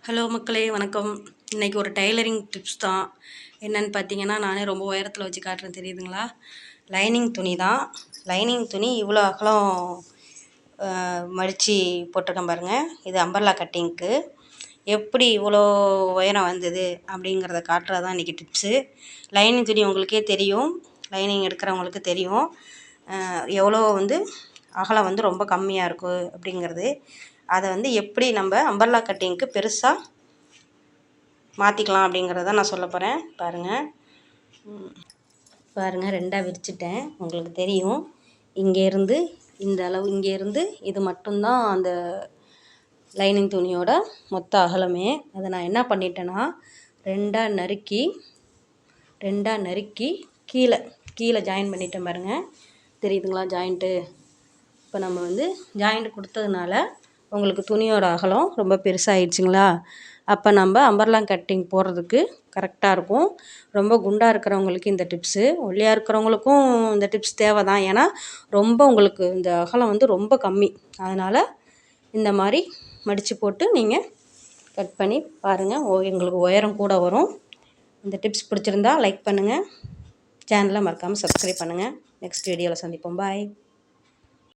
Hello மக்களே வணக்கம். இன்றைக்கி ஒரு டைலரிங் டிப்ஸ் தான். என்னென்னு பார்த்தீங்கன்னா, நானே ரொம்ப உயரத்தில் வச்சு காட்டுறேன் தெரியுதுங்களா? லைனிங் துணி தான். லைனிங் துணி இவ்வளோ அகலம் மடித்து போட்டிருக்கேன் பாருங்கள். இது அம்பர்லா கட்டிங்க்கு. எப்படி இவ்வளோ உயரம் வந்தது அப்படிங்கிறத காட்டுறது தான் இன்றைக்கி டிப்ஸு. லைனிங் துணி உங்களுக்கே தெரியும், லைனிங் எடுக்கிறவங்களுக்கு தெரியும் எவ்வளோ அகலம் ரொம்ப கம்மியாக இருக்கும் அப்படிங்கிறது. அதை எப்படி நம்ம அம்பர்லா கட்டிங்க்கு பெருசாக மாற்றிக்கலாம் அப்படிங்கிறத நான் சொல்ல போகிறேன். பாருங்கள் ரெண்டாக விரிச்சிட்டேன். உங்களுக்கு தெரியும், இங்கேருந்து இந்த அளவு, இங்கேருந்து இது மட்டும்தான் அந்த லைனிங் துணியோட மொத்த அகலமே. அதை நான் என்ன பண்ணிட்டேன்னா, ரெண்டாக நறுக்கி கீழே ஜாயின் பண்ணிட்டேன் பாருங்கள். தெரியுதுங்களா ஜாயிண்ட்டு? இப்போ நம்ம ஜாயிண்ட் கொடுத்ததுனால உங்களுக்கு துணியோட அகலம் ரொம்ப பெருசாகிடுச்சுங்களா? அப்போ நம்ம அம்பர்லா கட்டிங் போடுறதுக்கு கரெக்டாக இருக்கும். ரொம்ப குண்டாக இருக்கிறவங்களுக்கு இந்த டிப்ஸு, ஒல்லியாக இருக்கிறவங்களுக்கும் இந்த டிப்ஸ் தேவை தான். ஏன்னா ரொம்ப உங்களுக்கு இந்த அகலம் ரொம்ப கம்மி. அதனால் இந்த மாதிரி மடித்து போட்டு நீங்கள் கட் பண்ணி பாருங்கள். எங்களுக்கு உயரம் கூட வரும். இந்த டிப்ஸ் பிடிச்சிருந்தா லைக் பண்ணுங்கள், சேனலை மறக்காமல் சப்ஸ்கிரைப் பண்ணுங்கள். நெக்ஸ்ட் வீடியோவில் சந்திப்போம். பாய்.